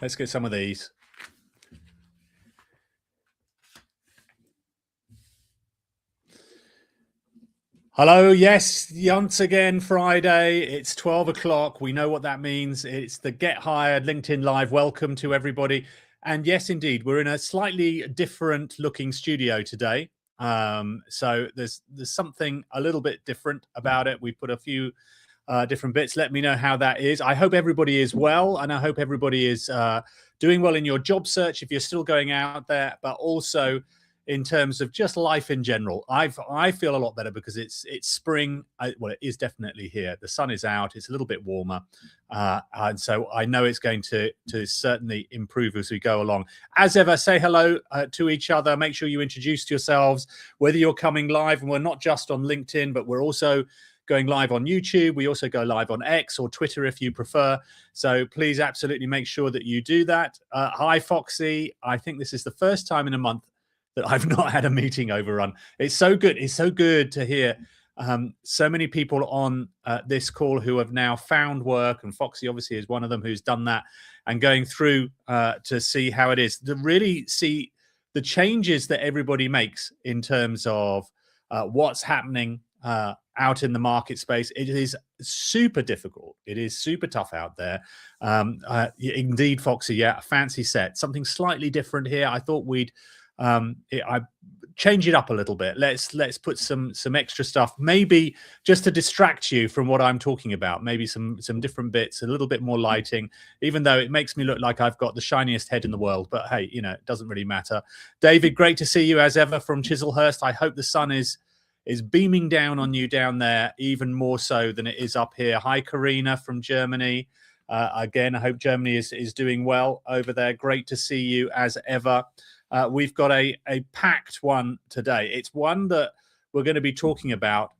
Let's get some of these. Hello, yes, once again, Friday, it's 12 o'clock. We know what that means. It's the Get Hired LinkedIn Live. Welcome to everybody. And yes, indeed, we're in a slightly different looking studio today. So there's something a little bit different about it. We put a few different bits. Let me know how that is. I hope everybody is well, and I hope everybody is doing well in your job search if you're still going out there, but also in terms of just life in general. I feel a lot better because it's spring. Well, it is definitely here. The sun is out. It's a little bit warmer, and so I know it's going to certainly improve as we go along. As ever, say hello to each other. Make sure you introduce yourselves, whether you're coming live, and we're not just on LinkedIn, but we're also going live on YouTube. We also go live on X or Twitter if you prefer. So please absolutely make sure that you do that. Hi, Foxy. I think this is the first time in a month that I've not had a meeting overrun. It's so good. It's so good to hear so many people on this call who have now found work. And Foxy obviously is one of them who's done that and going through to see how it is, to really see the changes that everybody makes in terms of what's happening out in the market space. It is super difficult. It is super tough out there. Indeed, Foxy, yeah, a fancy set. Something slightly different here. I thought we'd I change it up a little bit. Let's put some extra stuff, maybe just to distract you from what I'm talking about. Maybe some different bits, a little bit more lighting, even though it makes me look like I've got the shiniest head in the world. But hey, you know, it doesn't really matter. David, great to see you as ever from Chislehurst. I hope the sun is beaming down on you down there, even more so than it is up here. Hi, Karina from Germany. Again, I hope Germany is doing well over there. Great to see you as ever. We've got a packed one today. It's one that we're going to be talking about.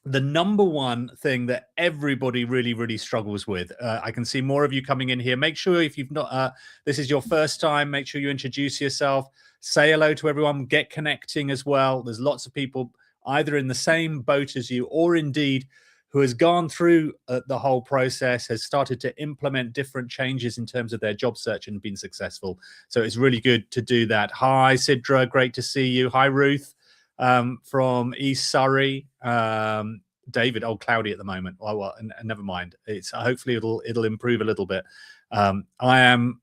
The number one thing that everybody really struggles with. I can see more of you coming in here. Make sure if you've not, this is your first time, make sure you introduce yourself, say hello to everyone, get connecting as well. There's lots of people either in the same boat as you or indeed who has gone through the whole process, has started to implement different changes in terms of their job search and been successful. So it's really good to do that. Hi, Sidra, great to see you. Hi, Ruth from East Surrey. David, cloudy at the moment. Well, never mind. It's hopefully it'll improve a little bit. I am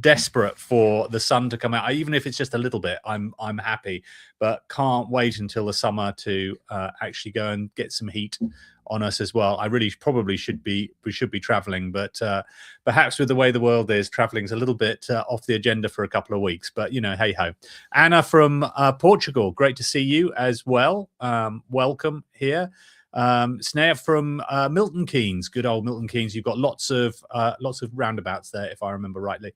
desperate for the sun to come out, even if it's just a little bit. I'm happy, but can't wait until the summer to actually go and get some heat on us as well. I really probably should be traveling, but perhaps with the way the world is, traveling's a little bit off the agenda for a couple of weeks. But you know, hey ho. Anna from Portugal, great to see you as well. Welcome here. Snare from Milton Keynes, good old Milton Keynes. You've got lots of roundabouts there, if I remember rightly.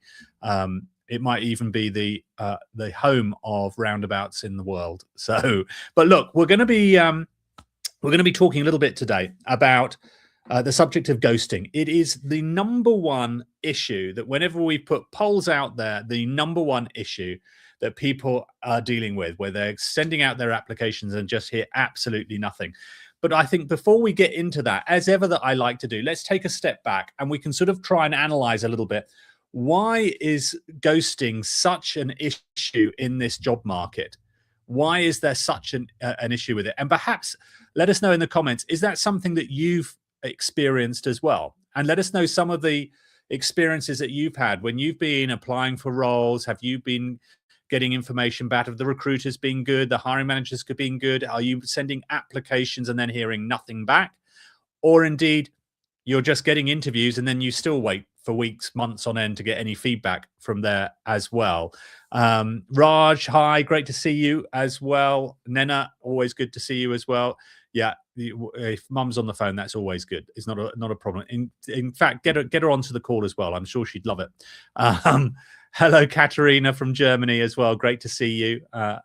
It might even be the home of roundabouts in the world. So, but look, we're going to be talking a little bit today about the subject of ghosting. It is the number one issue that whenever we put polls out there, the number one issue that people are dealing with, where they're sending out their applications and just hear absolutely nothing. But I think before we get into that, as ever that I like to do, let's take a step back and we can sort of try and analyze a little bit. Why is ghosting such an issue in this job market? Why is there such an issue with it? And perhaps let us know in the comments, is that something that you've experienced as well? And let us know some of the experiences that you've had when you've been applying for roles. Have you been getting information back? Have the recruiters been good? The hiring managers been good? Are you sending applications and then hearing nothing back? Or indeed, you're just getting interviews and then you still wait for weeks, months on end to get any feedback from there as well. Raj, hi, great to see you as well. Nena, always good to see you as well. Yeah, if mum's on the phone, that's always good. It's not a problem. In fact, get her onto the call as well. I'm sure she'd love it. Hello, Katerina from Germany as well. Great to see you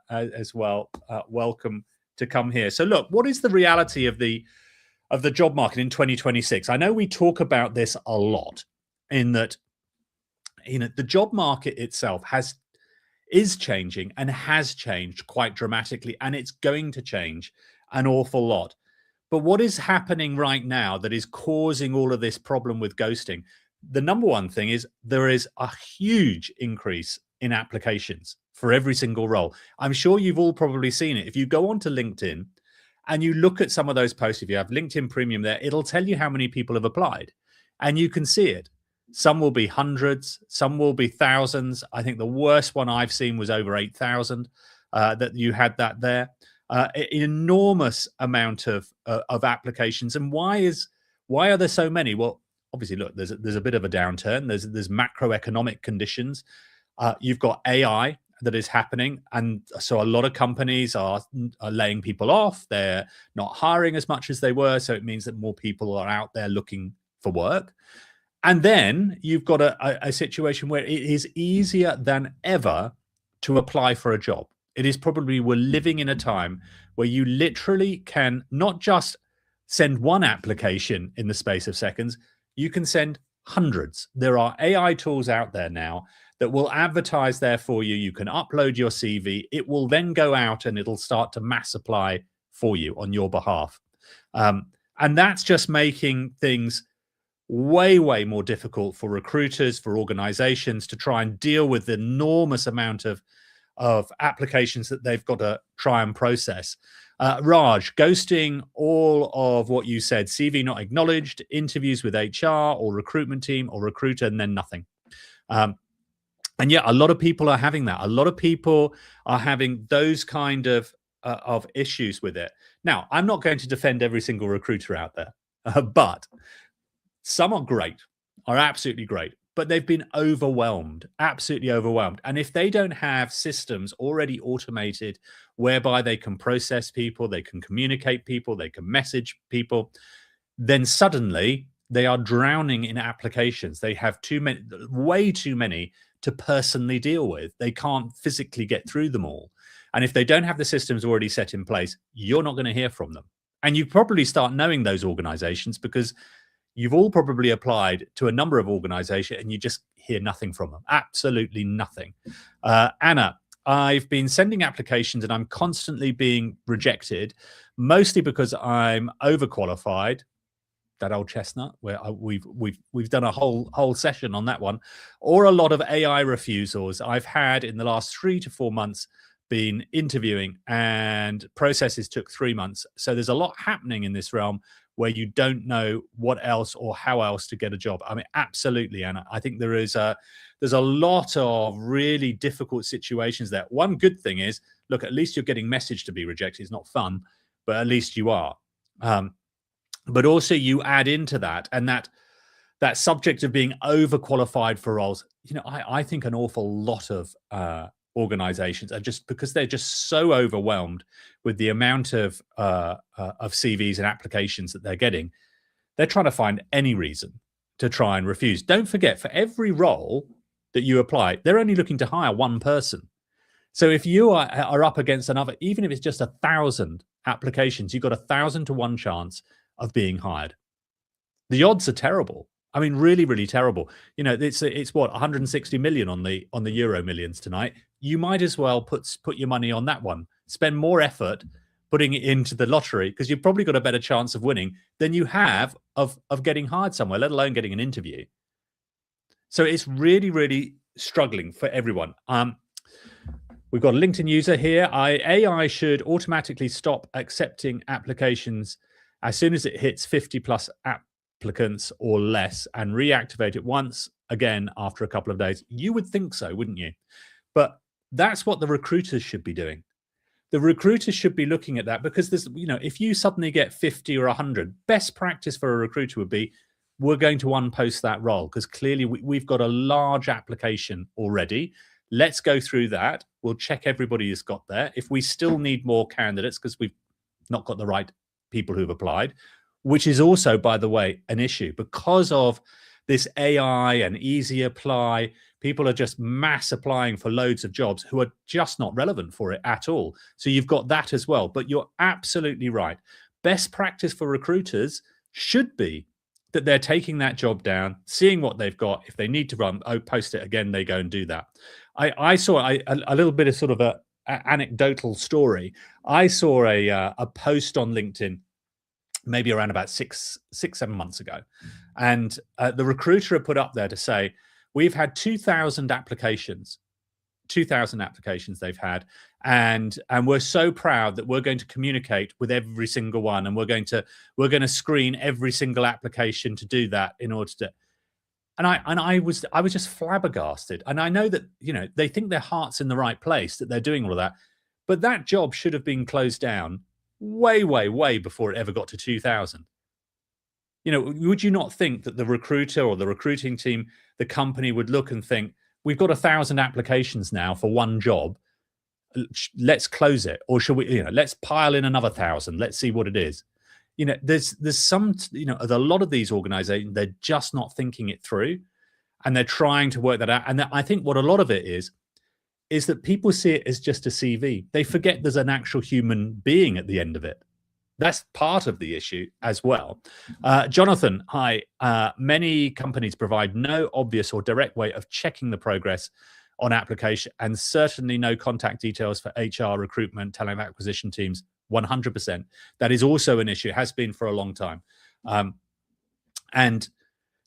as well. Welcome to come here. So look, what is the reality of the job market in 2026? I know we talk about this a lot, in that, you know, the job market itself is changing and has changed quite dramatically, and it's going to change an awful lot. But what is happening right now that is causing all of this problem with ghosting? the number one thing is there is a huge increase in applications for every single role. I'm sure you've all probably seen it. If you go onto LinkedIn and you look at some of those posts, if you have LinkedIn Premium there, it'll tell you how many people have applied, and you can see it. Some will be hundreds, some will be thousands. I think the worst one I've seen was over 8,000 that you had that there. An enormous amount of applications. And why are there so many? Well, obviously, look, there's a bit of a downturn. There's macroeconomic conditions. You've got AI that is happening, and so a lot of companies are laying people off. They're not hiring as much as they were, so it means that more people are out there looking for work. And then you've got a situation where it is easier than ever to apply for a job. It is probably, we're living in a time where you literally can not just send one application in the space of seconds, you can send hundreds. There are AI tools out there now that will advertise there for you. You can upload your CV. It will then go out and it'll start to mass apply for you on your behalf. And that's just making things way, way more difficult for recruiters, for organizations to try and deal with the enormous amount of applications that they've got to try and process. Raj, ghosting all of what you said, CV not acknowledged, interviews with HR or recruitment team or recruiter, and then nothing. And yeah, a lot of people are having that. A lot of people are having those kind of issues with it. Now, I'm not going to defend every single recruiter out there, but some are great, are absolutely great, but they've been overwhelmed, absolutely overwhelmed. And if they don't have systems already automated whereby they can process people, they can communicate people, they can message people, then suddenly they are drowning in applications. They have too many, way too many to personally deal with. They can't physically get through them all. And if they don't have the systems already set in place, you're not going to hear from them. And you probably start knowing those organizations because you've all probably applied to a number of organizations and you just hear nothing from them. Absolutely nothing. Anna, I've been sending applications and I'm constantly being rejected, mostly because I'm overqualified. That old chestnut, where we've done a whole session on that one, or a lot of AI refusals. I've had in the last 3 to 4 months been interviewing, and processes took 3 months. So there's a lot happening in this realm where you don't know what else or how else to get a job. I mean, absolutely, Anna. I think there's a lot of really difficult situations there. One good thing is, look, at least you're getting messaged to be rejected. It's not fun, but at least you are. But also you add into that, and that subject of being overqualified for roles. You know, I think an awful lot of organizations are just, because they're just so overwhelmed with the amount of CVs and applications that they're getting, they're trying to find any reason to try and refuse. Don't forget, for every role that you apply, they're only looking to hire one person. So if you are up against another, even if it's just 1,000 applications, you've got 1,000 to 1 chance of being hired. The odds are terrible. I mean, really, really terrible. You know, it's what, 160 million on the Euro Millions tonight. You might as well put your money on that one. Spend more effort putting it into the lottery, because you've probably got a better chance of winning than you have of getting hired somewhere, let alone getting an interview. So it's really, really struggling for everyone. We've got a LinkedIn user here. AI should automatically stop accepting applications as soon as it hits 50 plus applicants or less, and reactivate it once again after a couple of days. You would think so, wouldn't you? But that's what the recruiters should be doing. The recruiters should be looking at that, because there's, you know, if you suddenly get 50 or 100, best practice for a recruiter would be, we're going to unpost that role, because clearly we've got a large application already. Let's go through that. We'll check everybody who's got there. If we still need more candidates because we've not got the right people who've applied, which is also, by the way, an issue because of this AI and easy apply. People are just mass applying for loads of jobs who are just not relevant for it at all. So you've got that as well. But you're absolutely right. Best practice for recruiters should be that they're taking that job down, seeing what they've got. If they need to post it again, they go and do that. I saw a little bit of sort of a anecdotal story. I saw a post on LinkedIn maybe around about 7 months ago. And the recruiter had put up there to say, we've had 2,000 applications. 2,000 applications they've had, and we're so proud that we're going to communicate with every single one, and we're going to screen every single application to do that in order to. And I was just flabbergasted. And I know that they think their heart's in the right place, that they're doing all of that, but that job should have been closed down way, way, way before it ever got to 2,000. Would you not think that the recruiter or the recruiting team, the company would look and think, we've got 1,000 applications now for one job. Let's close it, or should we? Let's pile in another 1,000. Let's see what it is. There's some. A lot of these organizations, they're just not thinking it through, and they're trying to work that out. And I think what a lot of it is that people see it as just a CV. They forget there's an actual human being at the end of it. That's part of the issue as well. Jonathan, hi. Many companies provide no obvious or direct way of checking the progress on application, and certainly no contact details for HR, recruitment, talent acquisition teams. 100%. That is also an issue. It has been for a long time. And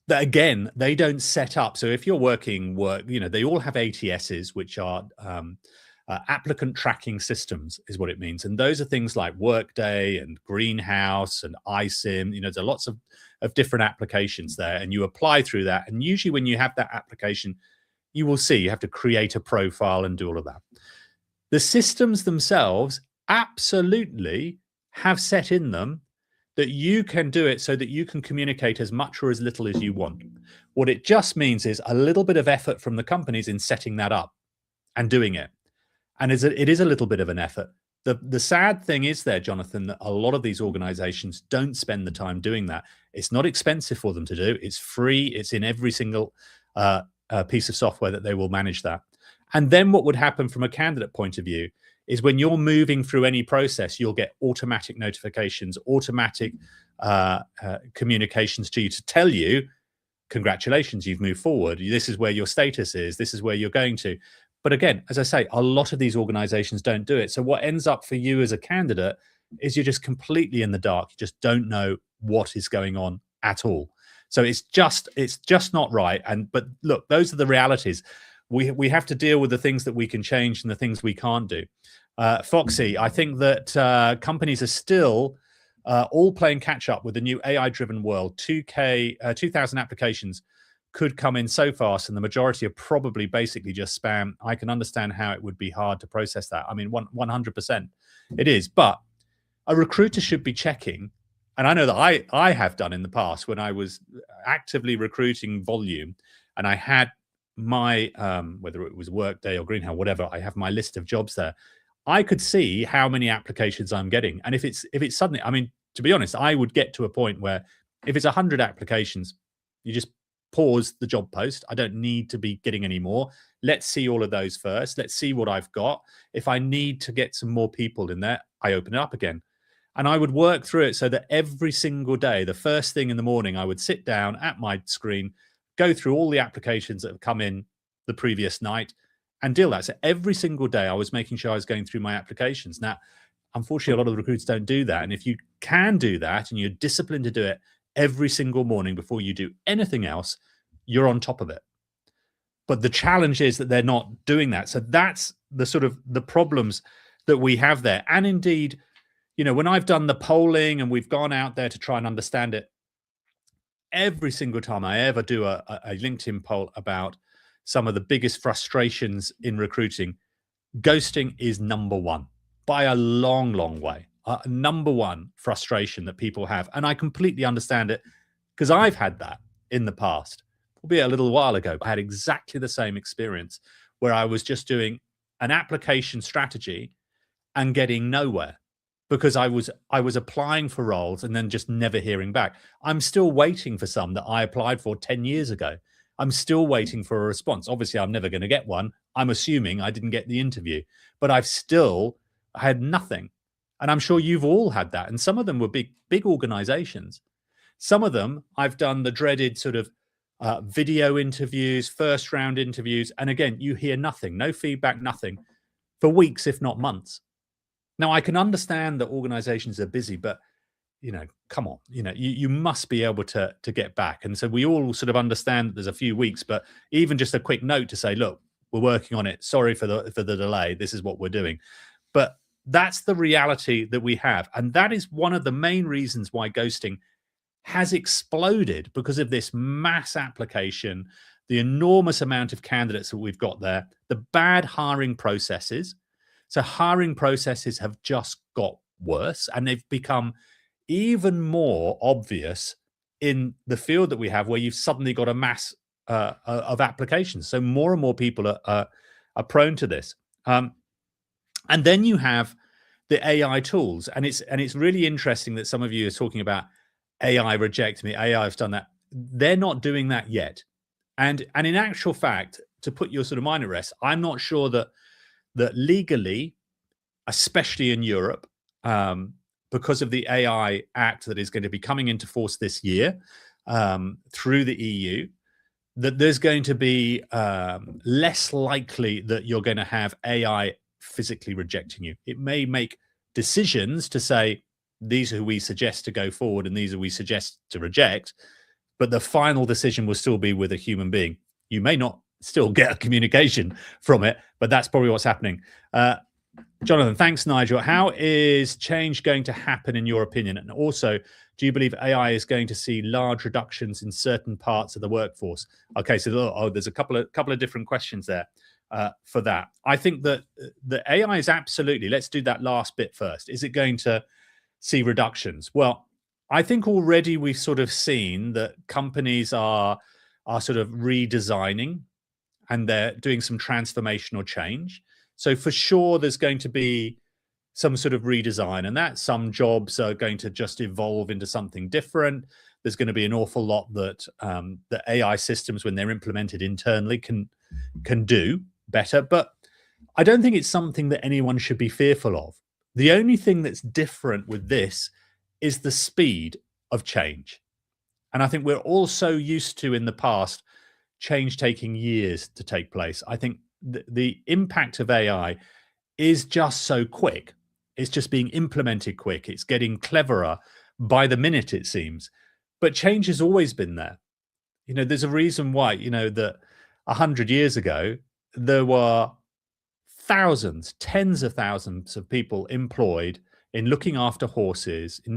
that, again, they don't set up. So if you're working, they all have ATSs, which are applicant tracking systems is what it means. And those are things like Workday and Greenhouse and iSIM. There's lots of different applications there, and you apply through that. And usually when you have that application, you will see you have to create a profile and do all of that. The systems themselves absolutely have set in them that you can do it so that you can communicate as much or as little as you want. What it just means is a little bit of effort from the companies in setting that up and doing it. And it is a little bit of an effort. The sad thing is there, Jonathan, that a lot of these organizations don't spend the time doing that. It's not expensive for them to do. It's free. It's in every single piece of software that they will manage that. And then what would happen from a candidate point of view is when you're moving through any process, you'll get automatic notifications, automatic communications to you to tell you, congratulations, you've moved forward. This is where your status is. This is where you're going to. But again, as I say, a lot of these organizations don't do it. So what ends up for you as a candidate is you're just completely in the dark. You just don't know what is going on at all. So it's just not right. But look, those are the realities. We have to deal with the things that we can change and the things we can't do. Foxy, I think that companies are still all playing catch up with the new AI-driven world. 2,000 applications could come in so fast, and the majority are probably basically just spam. I can understand how it would be hard to process that. I mean, 100% it is. But a recruiter should be checking, and I know that I have done in the past when I was actively recruiting volume, and I had my whether it was Workday or Greenhouse, whatever, I have my list of jobs there. I could see how many applications I'm getting, and if it's suddenly, I mean, to be honest, I would get to a point where if it's 100 applications, you just pause the job post. I don't need to be getting any more. Let's see all of those first. Let's see what I've got. If I need to get some more people in there, I open it up again. And I would work through it so that every single day, the first thing in the morning, I would sit down at my screen, go through all the applications that have come in the previous night and deal that. So every single day I was making sure I was going through my applications. Now, unfortunately, a lot of the recruiters don't do that. And if you can do that and you're disciplined to do it every single morning before you do anything else, you're on top of it. But the challenge is that they're not doing that. So that's the sort of the problems that we have there. And indeed, when I've done the polling and we've gone out there to try and understand it, every single time I ever do a LinkedIn poll about some of the biggest frustrations in recruiting, ghosting is number one by a long, long way. Number one frustration that people have. And I completely understand it because I've had that in the past, albeit a little while ago. I had exactly the same experience where I was just doing an application strategy and getting nowhere because I was applying for roles and then just never hearing back. I'm still waiting for some that I applied for 10 years ago. I'm still waiting for a response. Obviously, I'm never going to get one. I'm assuming I didn't get the interview, but I've still had nothing. And I'm sure you've all had that. And some of them were big organizations. Some of them, I've done the dreaded sort of video interviews, first round interviews. And again, you hear nothing, no feedback, nothing for weeks, if not months. Now, I can understand that organizations are busy, but come on, you must be able to get back. And so we all sort of understand that there's a few weeks, but even just a quick note to say, look, we're working on it. Sorry for the delay. This is what we're doing. But that's the reality that we have. And that is one of the main reasons why ghosting has exploded, because of this mass application, the enormous amount of candidates that we've got there, the bad hiring processes. So hiring processes have just got worse, and they've become even more obvious in the field that we have, where you've suddenly got a mass of applications. So more and more people are prone to this. And then you have the AI tools, and it's really interesting that some of you are talking about AI reject me. AI has done that. They're not doing that yet. And in actual fact, to put your sort of mind at rest, I'm not sure that legally, especially in Europe, because of the AI Act that is going to be coming into force this year through the EU, that there's going to be less likely that you're going to have AI physically rejecting you. It may make decisions to say, these are who we suggest to go forward and these are we suggest to reject, but the final decision will still be with a human being. You may not still get a communication from it, but that's probably what's happening. Jonathan, thanks, Nigel. How is change going to happen in your opinion? And also, do you believe AI is going to see large reductions in certain parts of the workforce? Okay, so there's a couple of different questions there for that. I think that the AI is absolutely, let's do that last bit first. Is it going to see reductions? Well, I think already we've sort of seen that companies are sort of redesigning and they're doing some transformational change. So for sure, there's going to be some sort of redesign, and that some jobs are going to just evolve into something different. There's going to be an awful lot that the AI systems, when they're implemented internally, can do better. But I don't think it's something that anyone should be fearful of. The only thing that's different with this is the speed of change. And I think we're all so used to, in the past, change taking years to take place. I think the impact of AI is just so quick. It's just being implemented quick. It's getting cleverer by the minute, it seems. But change has always been there. There's a reason why, that 100 years ago, there were thousands, tens of thousands of people employed in looking after horses, in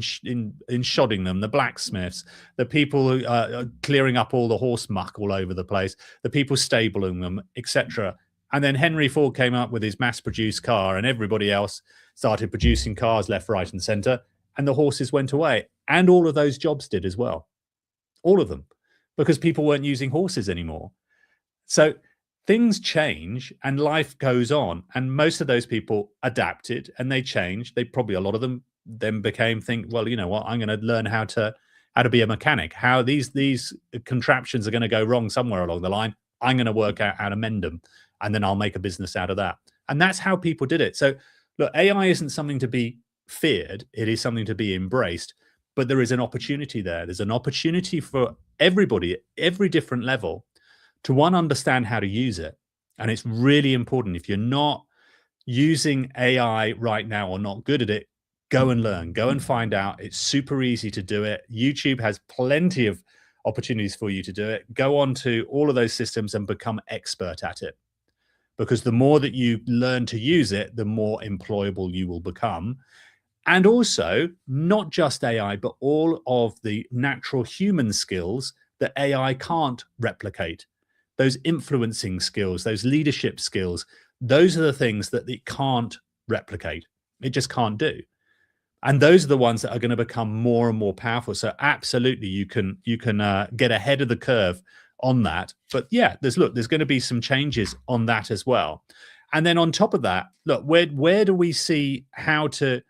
shodding them, the blacksmiths, the people who are clearing up all the horse muck all over the place, the people stabling them, etc. And then Henry Ford came up with his mass-produced car, and everybody else started producing cars left, right, and center, and the horses went away. And all of those jobs did as well. All of them, because people weren't using horses anymore. So things change and life goes on, and most of those people adapted and they changed. They probably, a lot of them then well, you know what, I'm going to learn how to be a mechanic, how these contraptions are going to go wrong somewhere along the line. I'm going to work out how to mend them, and then I'll make a business out of that. And that's how people did it. So look, AI isn't something to be feared. It is something to be embraced, but there is an opportunity there. There's an opportunity for everybody at every different level to understand how to use it. And it's really important. If you're not using AI right now or not good at it, go and learn, go and find out. It's super easy to do it. YouTube has plenty of opportunities for you to do it. Go on to all of those systems and become expert at it. Because the more that you learn to use it, the more employable you will become. And also, not just AI, but all of the natural human skills that AI can't replicate. Those influencing skills, those leadership skills, those are the things that it can't replicate. It just can't do. And those are the ones that are going to become more and more powerful. So absolutely, you can get ahead of the curve on that. But yeah, there's going to be some changes on that as well. And then on top of that, look, where do we see how to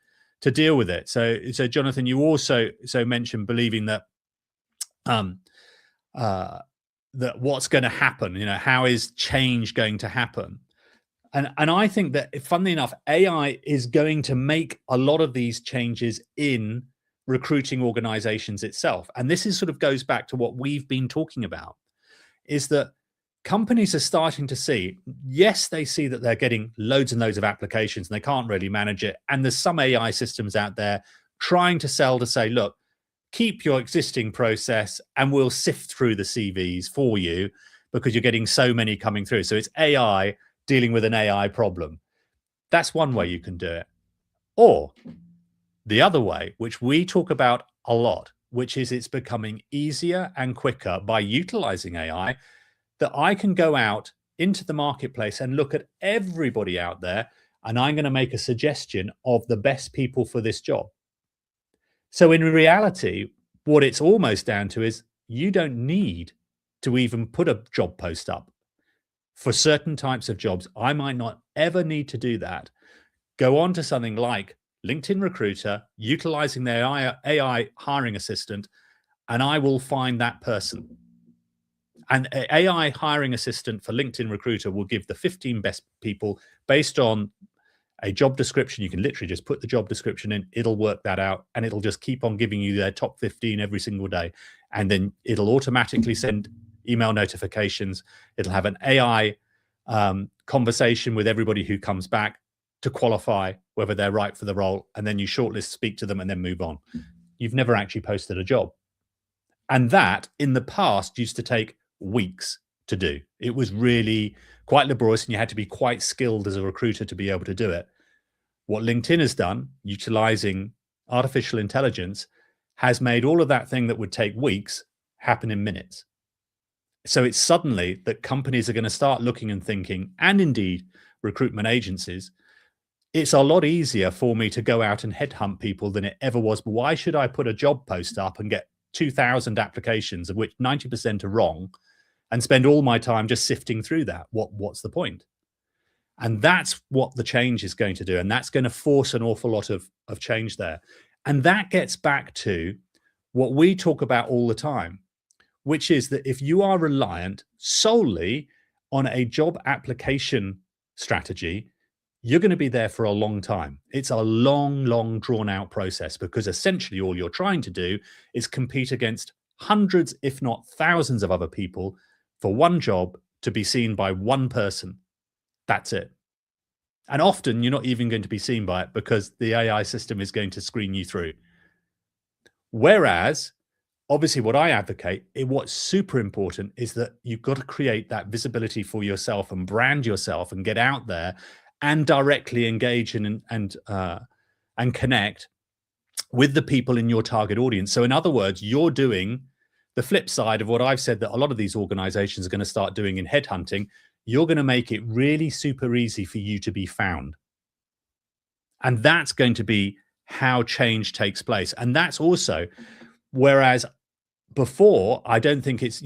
deal with it? So Jonathan, you also mentioned believing that that what's going to happen, how is change going to happen? And I think that, funnily enough, AI is going to make a lot of these changes in recruiting organizations itself. And this sort of goes back to what we've been talking about, is that companies are starting to see, yes, they see that they're getting loads and loads of applications and they can't really manage it. And there's some AI systems out there trying to sell to say, look, keep your existing process and we'll sift through the CVs for you because you're getting so many coming through. So it's AI dealing with an AI problem. That's one way you can do it. Or the other way, which we talk about a lot, which is it's becoming easier and quicker by utilizing AI, that I can go out into the marketplace and look at everybody out there, and I'm going to make a suggestion of the best people for this job. So in reality, what it's almost down to is you don't need to even put a job post up. For certain types of jobs, I might not ever need to do that. Go on to something like LinkedIn Recruiter, utilizing their AI hiring assistant, and I will find that person. And AI hiring assistant for LinkedIn Recruiter will give the 15 best people based on a job description. You can literally just put the job description in, it'll work that out, and it'll just keep on giving you their top 15 every single day. And then it'll automatically send email notifications. It'll have an AI conversation with everybody who comes back to qualify whether they're right for the role. And then you shortlist, speak to them, and then move on. You've never actually posted a job. And that in the past used to take weeks to do. It was really quite laborious, and you had to be quite skilled as a recruiter to be able to do it. What LinkedIn has done, utilizing artificial intelligence, has made all of that thing that would take weeks happen in minutes. So it's suddenly that companies are going to start looking and thinking, and indeed recruitment agencies, it's a lot easier for me to go out and headhunt people than it ever was. But why should I put a job post up and get 2,000 applications, of which 90% are wrong, and spend all my time just sifting through that? What's the point? And that's what the change is going to do. And that's going to force an awful lot of change there. And that gets back to what we talk about all the time, which is that if you are reliant solely on a job application strategy, you're going to be there for a long time. It's a long drawn out process, because essentially all you're trying to do is compete against hundreds, if not thousands of other people for one job to be seen by one person. That's it. And often you're not even going to be seen by it because the AI system is going to screen you through. Whereas, obviously, what I advocate, what's super important is that you've got to create that visibility for yourself and brand yourself and get out there and directly engage and connect with the people in your target audience. So in other words, you're doing the flip side of what I've said that a lot of these organizations are going to start doing in headhunting. You're going to make it really super easy for you to be found. And that's going to be how change takes place. And that's also, whereas before, I don't think it's,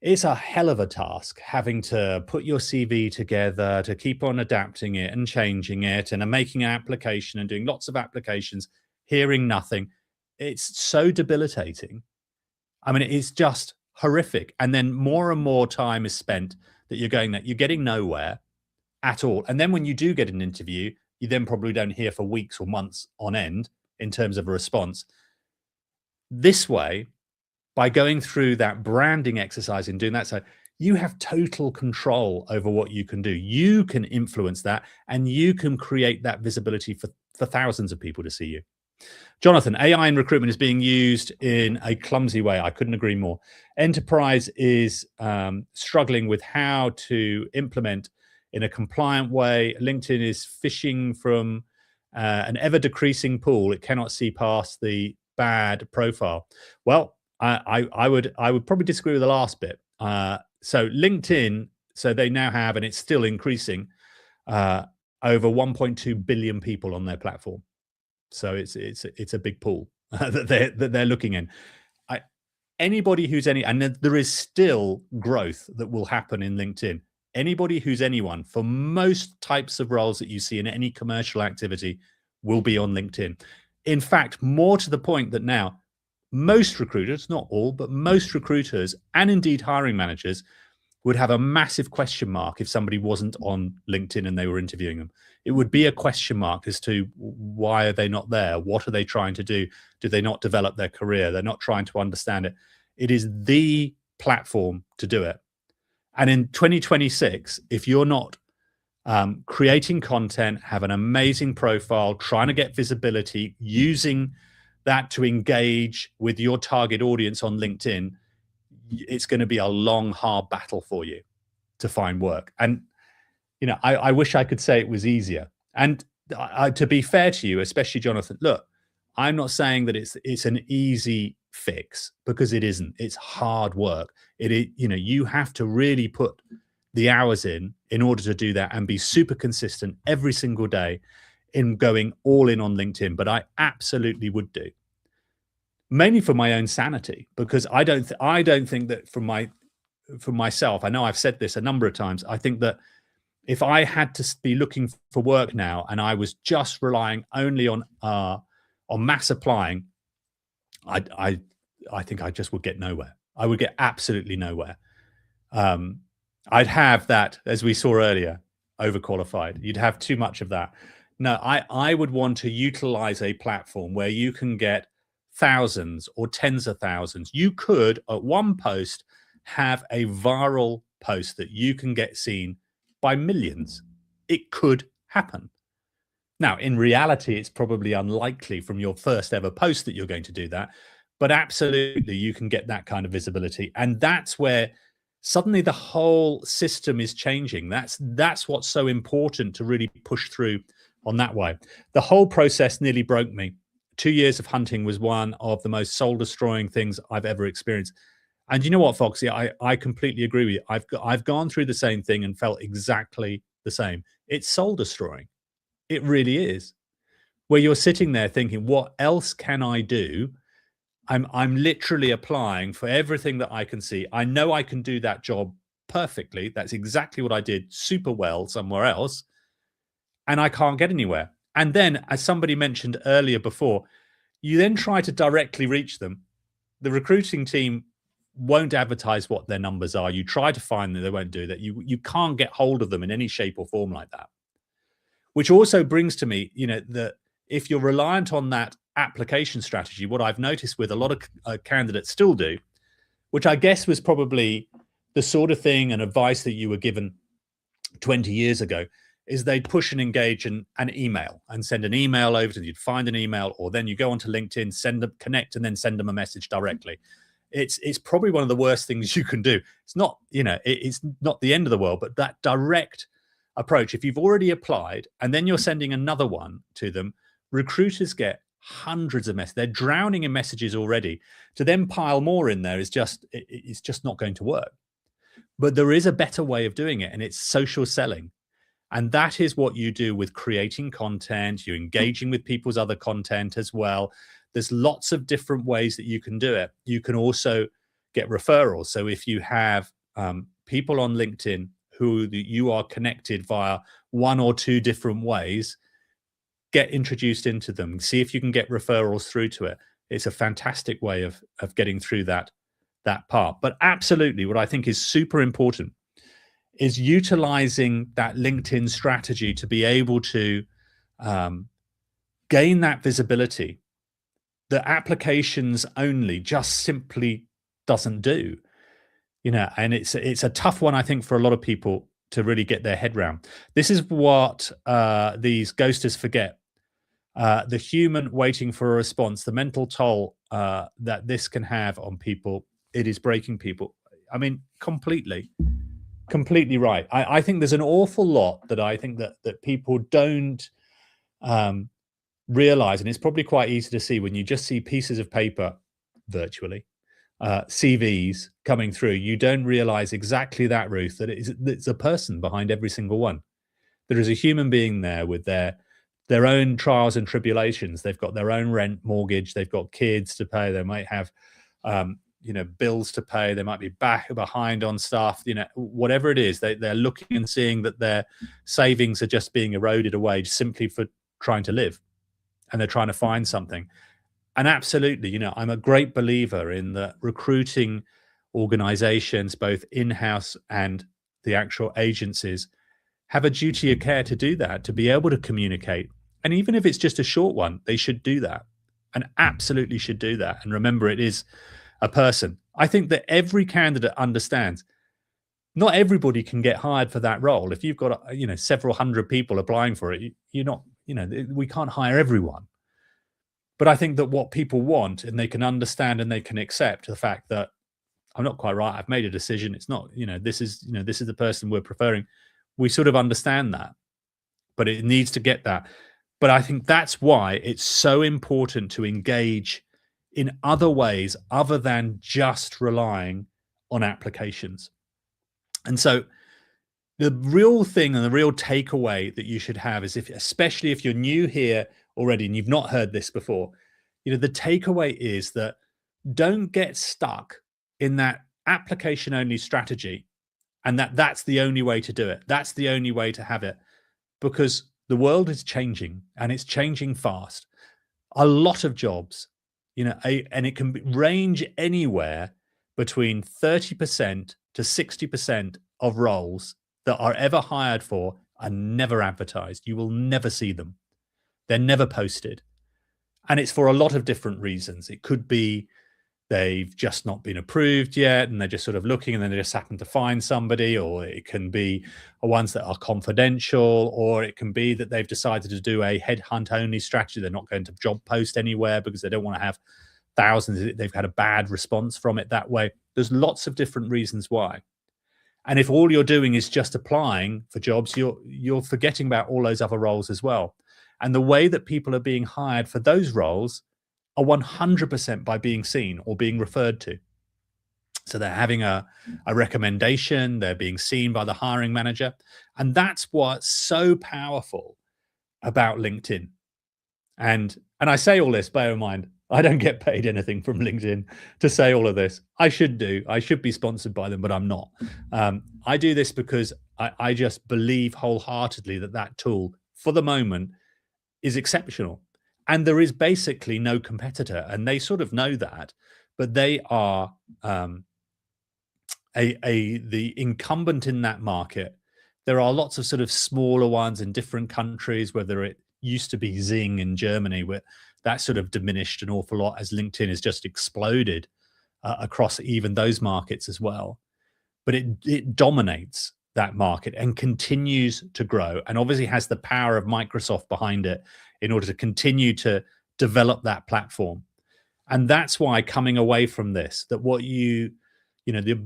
it's a hell of a task having to put your CV together, to keep on adapting it and changing it and making an application and doing lots of applications, hearing nothing. It's so debilitating. I mean, it's just horrific. And then more and more time is spent that you're getting nowhere at all. And then when you do get an interview, you then probably don't hear for weeks or months on end in terms of a response. This way, by going through that branding exercise and doing that, so you have total control over what you can do. You can influence that, and you can create that visibility for thousands of people to see you. Jonathan, AI in recruitment is being used in a clumsy way. I couldn't agree more. Enterprise is struggling with how to implement in a compliant way. LinkedIn is fishing from an ever-decreasing pool. It cannot see past the bad profile. Well, I would probably disagree with the last bit. So LinkedIn, so they now have, and it's still increasing, over 1.2 billion people on their platform. So it's a big pool that they're looking in. Anybody who's and there is still growth that will happen in LinkedIn. Anybody who's anyone for most types of roles that you see in any commercial activity will be on LinkedIn. In fact, more to the point that now most recruiters, not all, but most recruiters and indeed hiring managers would have a massive question mark if somebody wasn't on LinkedIn and they were interviewing them. It would be a question mark as to why are they not there? What are they trying to do? Do they not develop their career? They're not trying to understand it. It is the platform to do it. And in 2026, if you're not creating content, have an amazing profile, trying to get visibility, using that to engage with your target audience on LinkedIn, it's going to be a long, hard battle for you to find work. And, I wish I could say it was easier. And to be fair to you, especially Jonathan, look, I'm not saying that it's an easy fix, because it isn't. It's hard work. You have to really put the hours in order to do that, and be super consistent every single day in going all in on LinkedIn. But I absolutely would do, mainly for my own sanity, because I don't think that for myself, I know I've said this a number of times, I think that if I had to be looking for work now and I was just relying only on mass applying, I think I just would get nowhere. I would get absolutely nowhere. I'd have that, as we saw earlier, overqualified. You'd have too much of that. No, I would want to utilize a platform where you can get thousands or tens of thousands. You could, at one post, have a viral post that you can get seen by millions. It could happen. Now, in reality, it's probably unlikely from your first ever post that you're going to do that, but absolutely you can get that kind of visibility. And that's where suddenly the whole system is changing. That's what's so important to really push through on that way. The whole process nearly broke me. 2 years of hunting was one of the most soul-destroying things I've ever experienced. And you know what, Foxy? I completely agree with you. I've gone through the same thing and felt exactly the same. It's soul-destroying. It really is. Where you're sitting there thinking, what else can I do? I'm literally applying for everything that I can see. I know I can do that job perfectly. That's exactly what I did super well somewhere else. And I can't get anywhere. And then, as somebody mentioned earlier before, you then try to directly reach them. The recruiting team won't advertise what their numbers are. You try to find them, they won't do that. You can't get hold of them in any shape or form like that. Which also brings to me, that if you're reliant on that application strategy, what I've noticed with a lot of candidates still do, which I guess was probably the sort of thing and advice that you were given 20 years ago, is they'd push and engage an email and send an email over to them. You'd find an email, or then you go onto LinkedIn, send them, connect, and then send them a message directly. It's probably one of the worst things you can do. It's not, it's not the end of the world, but that direct approach, if you've already applied and then you're sending another one to them, recruiters get hundreds of messages. They're drowning in messages already. To then pile more in there it's just not going to work. But there is a better way of doing it, and it's social selling. And that is what you do with creating content. You're engaging with people's other content as well. There's lots of different ways that you can do it. You can also get referrals. So if you have people on LinkedIn who you are connected via one or two different ways, get introduced into them. See if you can get referrals through to it. It's a fantastic way of getting through that part. But absolutely, what I think is super important is utilizing that LinkedIn strategy to be able to gain that visibility that applications only just simply doesn't do. And it's a tough one, I think, for a lot of people to really get their head around. This is what these ghosters forget. The human waiting for a response, the mental toll that this can have on people, it is breaking people. I mean, completely right. I think there's an awful lot that I think that people don't realize, and it's probably quite easy to see when you just see pieces of paper virtually, CVs coming through. You don't realize exactly that, Ruth, that it's a person behind every single one. There is a human being there with their own trials and tribulations. They've got their own rent, mortgage, they've got kids to pay, they might have bills to pay, they might be behind on stuff, whatever it is, they're looking and seeing that their savings are just being eroded away simply for trying to live, and they're trying to find something. And absolutely, I'm a great believer in the recruiting organizations, both in-house and the actual agencies, have a duty of care to do that, to be able to communicate. And even if it's just a short one, they should do that, and absolutely should do that. And remember, it is a person. I think that every candidate understands not everybody can get hired for that role. If you've got, several hundred people applying for it, you're not, we can't hire everyone. But I think that what people want, and they can understand and they can accept the fact that I'm not quite right. I've made a decision. It's not, this is the person we're preferring. We sort of understand that, but it needs to get that. But I think that's why it's so important to engage in other ways other than just relying on applications. And so the real thing and the real takeaway that you should have is, especially if you're new here already and you've not heard this before, the takeaway is that don't get stuck in that application only strategy and that's the only way to do it. That's the only way to have it, because the world is changing and it's changing fast. A lot of jobs, and it can range anywhere between 30% to 60% of roles that are ever hired for are never advertised. You will never see them. They're never posted. And it's for a lot of different reasons. It could be they've just not been approved yet and they're just sort of looking and then they just happen to find somebody, or it can be ones that are confidential, or it can be that they've decided to do a headhunt only strategy. They're not going to job post anywhere because they don't want to have thousands. They've had a bad response from it that way. There's lots of different reasons why. And if all you're doing is just applying for jobs, you're forgetting about all those other roles as well. And the way that people are being hired for those roles are 100% by being seen or being referred to. So they're having a recommendation, they're being seen by the hiring manager. And that's what's so powerful about LinkedIn. And I say all this, bear in mind, I don't get paid anything from LinkedIn to say all of this. I should do. I should be sponsored by them, but I'm not. I do this because I just believe wholeheartedly that tool, for the moment, is exceptional. And there is basically no competitor. And they sort of know that, but they are the incumbent in that market. There are lots of sort of smaller ones in different countries, whether it used to be Zing in Germany, where that sort of diminished an awful lot as LinkedIn has just exploded across even those markets as well. But it dominates that market and continues to grow, and obviously has the power of Microsoft behind it in order to continue to develop that platform. And that's why, coming away from this, that what the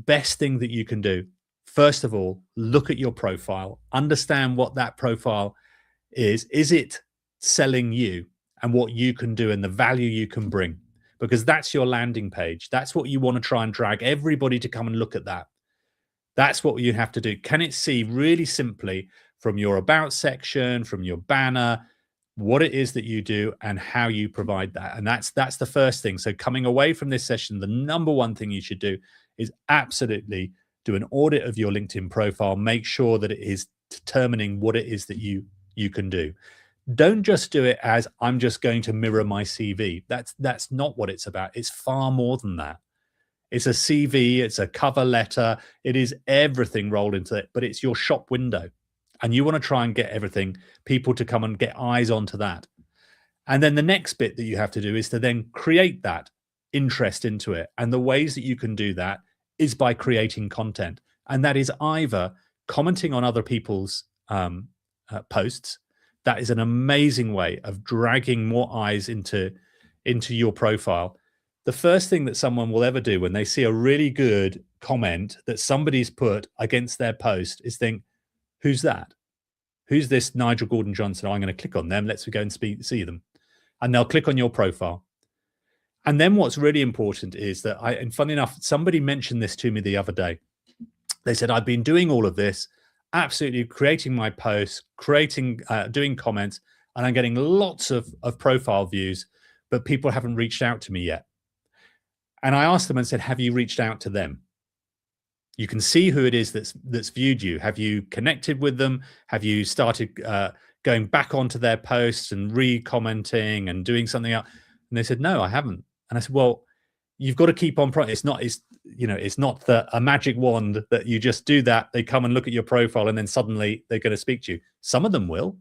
best thing that you can do, first of all, look at your profile, understand what that profile is. Is it selling you and what you can do and the value you can bring? Because that's your landing page. That's what you want to try and drag everybody to come and look at that. That's what you have to do. Can it see really simply from your about section, from your banner, what it is that you do and how you provide that? And that's the first thing. So coming away from this session, the number one thing you should do is absolutely do an audit of your LinkedIn profile. Make sure that it is determining what it is that you can do. Don't just do it as, I'm just going to mirror my CV. That's not what it's about. It's far more than that. It's a CV, it's a cover letter, it is everything rolled into it, but it's your shop window. And you want to try and get people to come and get eyes onto that. And then the next bit that you have to do is to then create that interest into it. And the ways that you can do that is by creating content. And that is either commenting on other people's posts. That is an amazing way of dragging more eyes into your profile. The first thing that someone will ever do when they see a really good comment that somebody's put against their post is think, who's that? Who's this Nigel Gordon-Johnson? I'm going to click on them. Let's go and see them. And they'll click on your profile. And then what's really important is that and funny enough, somebody mentioned this to me the other day. They said, I've been doing all of this, absolutely creating my posts, doing comments, and I'm getting lots of profile views, but people haven't reached out to me yet. And I asked them and said, have you reached out to them? You can see who it is that's viewed you. Have you connected with them? Have you started going back onto their posts and re-commenting and doing something else? And they said, no, I haven't. And I said, well, you've got to keep on. It's not a magic wand that you just do that. They come and look at your profile and then suddenly they're going to speak to you. Some of them will,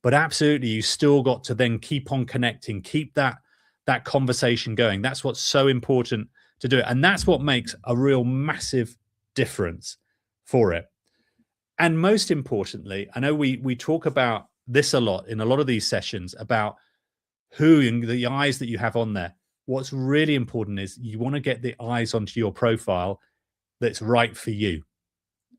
but absolutely, you still got to then keep on connecting, keep that conversation going. That's what's so important to do it. And that's what makes a real massive difference for it. And most importantly, I know we talk about this a lot in a lot of these sessions about who and the eyes that you have on there. What's really important is you want to get the eyes onto your profile that's right for you,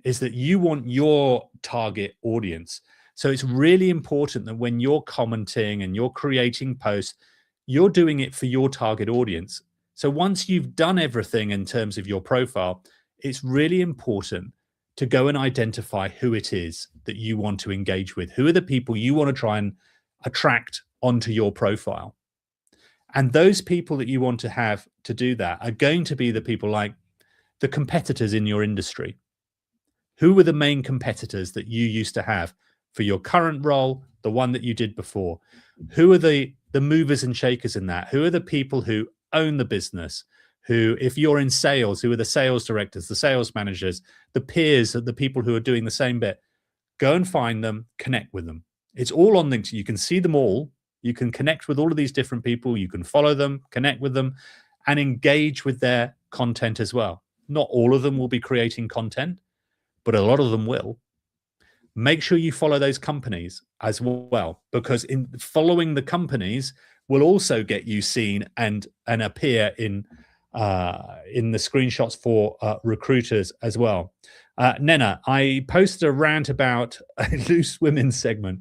is that you want your target audience. So it's really important that when you're commenting and you're creating posts, you're doing it for your target audience. So once you've done everything in terms of your profile, it's really important to go and identify who it is that you want to engage with. Who are the people you want to try and attract onto your profile? And those people that you want to have to do that are going to be the people like the competitors in your industry. Who were the main competitors that you used to have for your current role, the one that you did before? Who are the movers and shakers in that? Who are the people who own the business? Who, if you're in sales, who are the sales directors, the sales managers, the peers, the people who are doing the same bit? Go and find them, connect with them. It's all on LinkedIn. You can see them all. You can connect with all of these different people. You can follow them, connect with them, and engage with their content as well. Not all of them will be creating content, but a lot of them will. Make sure you follow those companies as well, because in following the companies will also get you seen and appear in the screenshots for recruiters as well. Nena, I posted a rant about a loose women's segment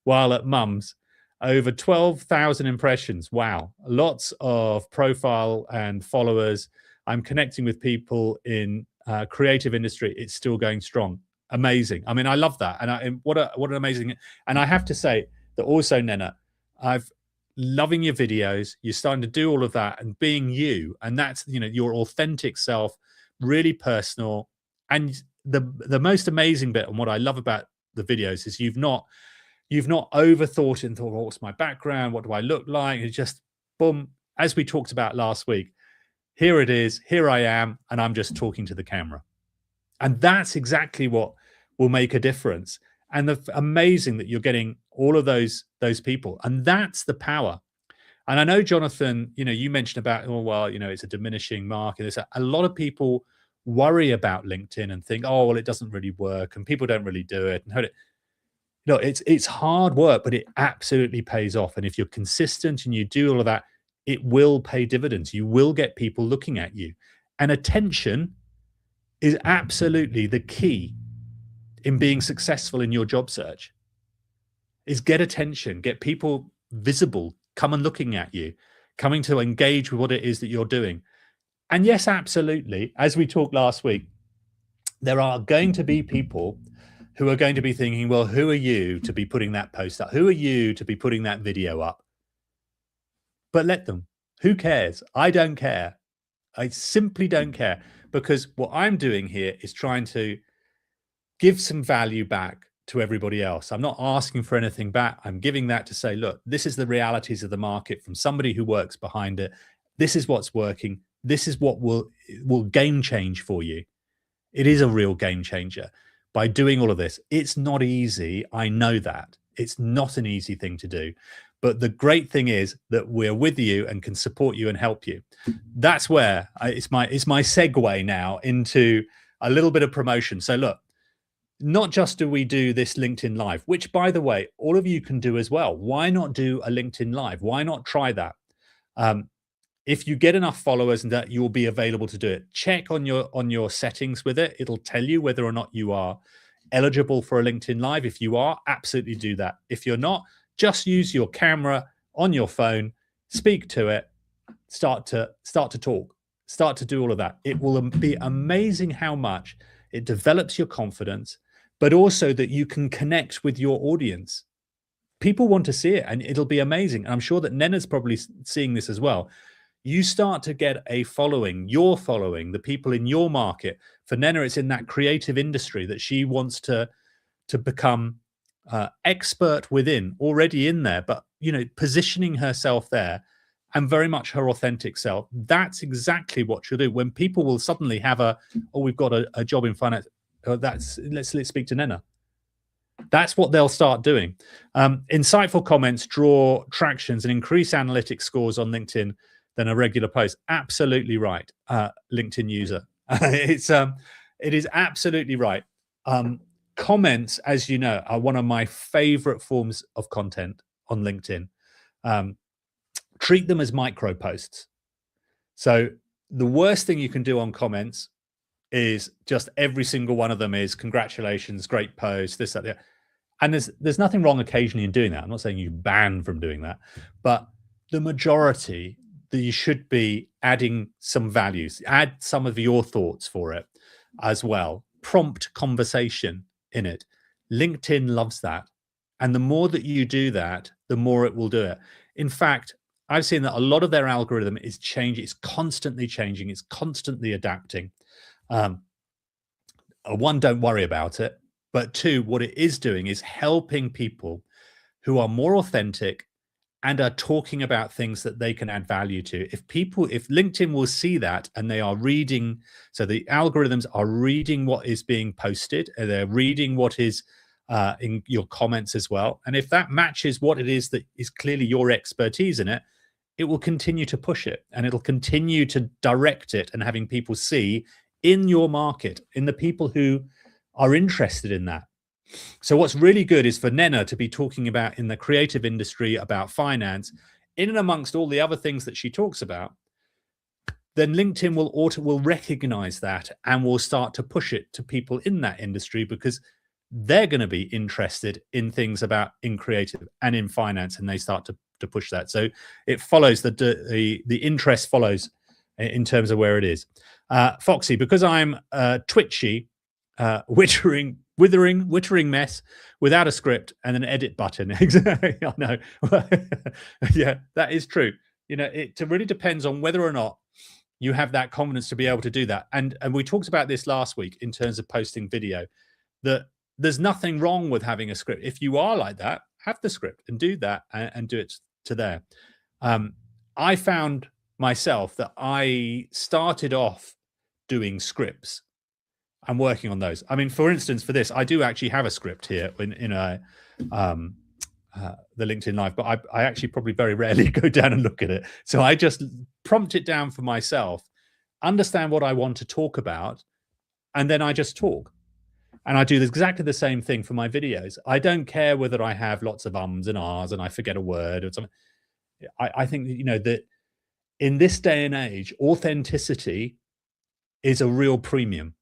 while at Mum's. Over 12,000 impressions. Wow. Lots of profile and followers. I'm connecting with people in creative industry. It's still going strong. Amazing. I mean, I love that. And what an amazing. And I have to say that also, Nena, I've loving your videos. You're starting to do all of that and being you. And that's, your authentic self, really personal. And the most amazing bit and what I love about the videos is you've not overthought it and thought, well, what's my background? What do I look like? It's just boom, as we talked about last week, here it is, here I am, and I'm just talking to the camera. And that's exactly what will make a difference. And amazing that you're getting all of those people. And that's the power. And I know, Jonathan, you mentioned about, it's a diminishing market. There's a lot of people worry about LinkedIn and think, oh, well, it doesn't really work and people don't really do it. And it's hard work, but it absolutely pays off. And if you're consistent and you do all of that, it will pay dividends. You will get people looking at you. And attention is absolutely the key in being successful in your job search. Is get attention, get people visible, come and looking at you, coming to engage with what it is that you're doing. And yes, absolutely, as we talked last week, there are going to be people who are going to be thinking, well, who are you to be putting that post up? Who are you to be putting that video up? But let them. Who cares? I don't care. I simply don't care, because what I'm doing here is trying to give some value back to everybody else. I'm not asking for anything back. I'm giving that to say, look, this is the realities of the market from somebody who works behind it. This is what's working. This is what will game change for you. It is a real game changer by doing all of this. It's not easy. I know that. It's not an easy thing to do. But the great thing is that we're with you and can support you and help you. That's where it's my segue now into a little bit of promotion. So look, not just do we do this LinkedIn Live, which, by the way, all of you can do as well. Why not do a LinkedIn Live? Why not try that? If you get enough followers and that you'll be available to do it, check on your settings with it. It'll tell you whether or not you are eligible for a LinkedIn Live. If you are, absolutely do that. If you're not, just use your camera on your phone, speak to it, start to talk, start to do all of that. It will be amazing how much it develops your confidence, but also that you can connect with your audience. People want to see it, and it'll be amazing. And I'm sure that Nena's probably seeing this as well. You start to get a following, your following, the people in your market. For Nena, it's in that creative industry that she wants to become expert within, already in there, but positioning herself there and very much her authentic self. That's exactly what she'll do. When people will suddenly have we've got a job in finance, let's speak to Nena. That's what they'll start doing. Insightful comments draw tractions and increase analytics scores on LinkedIn than a regular post. Absolutely right, LinkedIn user. It is absolutely right. Comments, as you know, are one of my favorite forms of content on LinkedIn. Treat them as micro posts. So the worst thing you can do on comments is just every single one of them is congratulations, great post, this, that, the. And there's nothing wrong occasionally in doing that. I'm not saying you ban from doing that, but the majority that you should be adding some values, add some of your thoughts for it as well. Prompt conversation in it. LinkedIn loves that. And the more that you do that, the more it will do it. In fact, I've seen that a lot of their algorithm is changing. It's constantly changing. It's constantly adapting. One, don't worry about it. But two, what it is doing is helping people who are more authentic and are talking about things that they can add value to. If LinkedIn will see that and they are reading, so the algorithms are reading what is being posted, and they're reading what is in your comments as well. And if that matches what it is that is clearly your expertise in it, it will continue to push it, and it'll continue to direct it and having people see in your market, in the people who are interested in that. So what's really good is for Nena to be talking about in the creative industry about finance, in and amongst all the other things that she talks about. Then LinkedIn will recognize that and will start to push it to people in that industry, because they're going to be interested in things in creative and in finance, and they start to push that. So it follows the interest follows in terms of where it is. Foxy, because I'm twitchy, withering mess without a script and an edit button. Exactly. I know. Yeah, that is true. It really depends on whether or not you have that confidence to be able to do that. And we talked about this last week in terms of posting video, that there's nothing wrong with having a script. If you are like that, have the script and do that and do it to there. I found myself that I started off doing scripts. I'm working on those. I mean, for instance, for this, I do actually have a script here in the LinkedIn Live, but I actually probably very rarely go down and look at it. So I just prompt it down for myself, understand what I want to talk about, and then I just talk. And I do exactly the same thing for my videos. I don't care whether I have lots of ums and ahs and I forget a word or something. I think that in this day and age, authenticity is a real premium.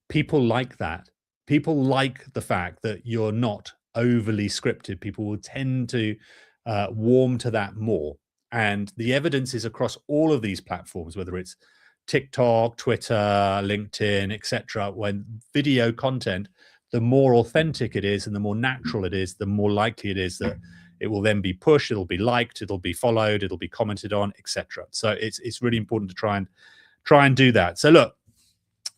People like that. People like the fact that you're not overly scripted. People will tend to warm to that more. And the evidence is across all of these platforms, whether it's TikTok, Twitter, LinkedIn, etc. When video content, the more authentic it is and the more natural it is, the more likely it is that it will then be pushed, it'll be liked, it'll be followed, it'll be commented on, etc. So it's really important to try and do that. So look,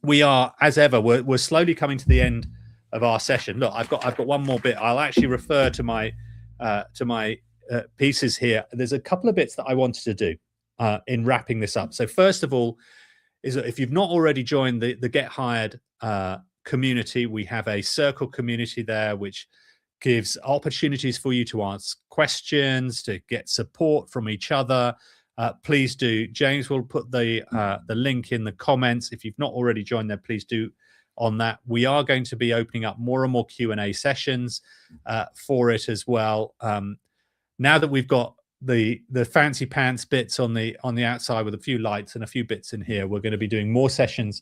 we are, as ever, we're slowly coming to the end of our session. Look, I've got one more bit. I'll actually refer to my pieces here. There's a couple of bits that I wanted to do in wrapping this up. So first of all, is that if you've not already joined the Get Hired community, we have a circle community there, which gives opportunities for you to ask questions, to get support from each other. Please do. James will put the link in the comments. If you've not already joined there, please do on that. We are going to be opening up more and more Q&A sessions for it as well. Now that we've got the fancy pants bits on the outside with a few lights and a few bits in here, we're going to be doing more sessions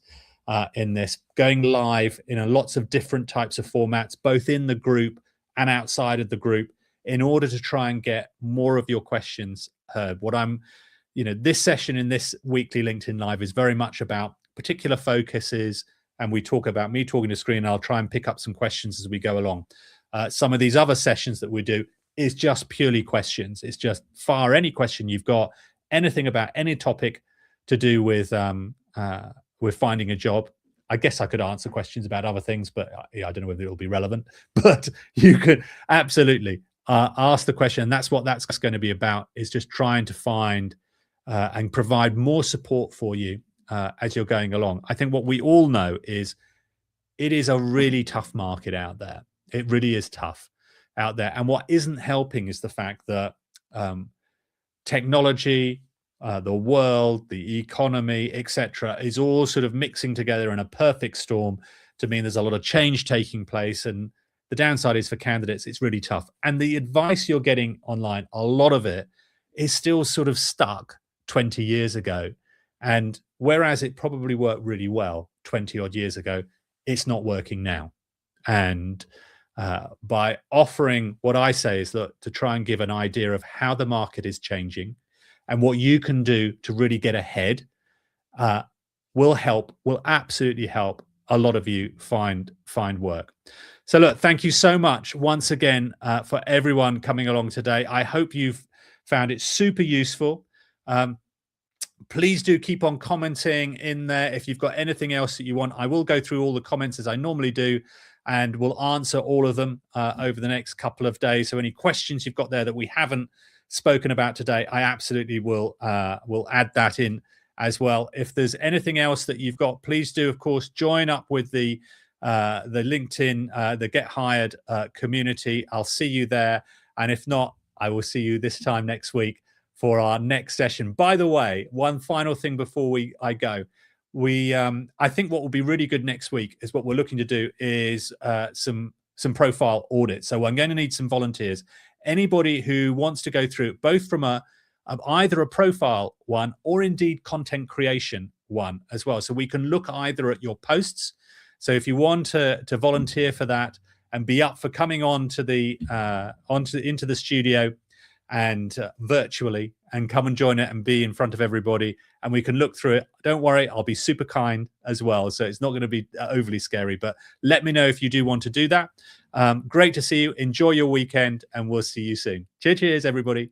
in this, going live in lots of different types of formats, both in the group and outside of the group, in order to try and get more of your questions heard. What this session in this weekly LinkedIn Live is very much about particular focuses, and we talk about me talking to screen, and I'll try and pick up some questions as we go along. Some of these other sessions that we do is just purely questions. It's just fire any question you've got, anything about any topic to do with finding a job. I guess I could answer questions about other things, but I don't know whether it'll be relevant. But you could absolutely ask the question. And that's what that's going to be about, is just trying to find and provide more support for you as you're going along. I think what we all know is it is a really tough market out there. It really is tough out there. And what isn't helping is the fact that technology, the world, the economy, etc., is all sort of mixing together in a perfect storm to mean there's a lot of change taking place. And the downside is for candidates, it's really tough. And the advice you're getting online, a lot of it is still sort of stuck 20 years ago. And whereas it probably worked really well 20 odd years ago, it's not working now. And by offering what I say is that to try and give an idea of how the market is changing and what you can do to really get ahead, will absolutely help a lot of you find work. So look, thank you so much once again for everyone coming along today. I hope you've found it super useful. Please do keep on commenting in there if you've got anything else that you want. I will go through all the comments as I normally do, and we'll answer all of them over the next couple of days. So any questions you've got there that we haven't spoken about today, I absolutely will add that in as well. If there's anything else that you've got, please do, of course, join up with the LinkedIn, the Get Hired community. I'll see you there. And if not, I will see you this time next week for our next session. By the way, one final thing before I go. I think what will be really good next week is what we're looking to do is some profile audits. So I'm going to need some volunteers. Anybody who wants to go through both from either a profile one or indeed content creation one as well. So we can look either at your posts. So if you want to volunteer for that and be up for coming on to into the studio and virtually, and come and join it and be in front of everybody, and we can look through it. Don't worry, I'll be super kind as well, so it's not going to be overly scary, but let me know if you do want to do that. Great to see you. Enjoy your weekend, and we'll see you soon. Cheers, everybody.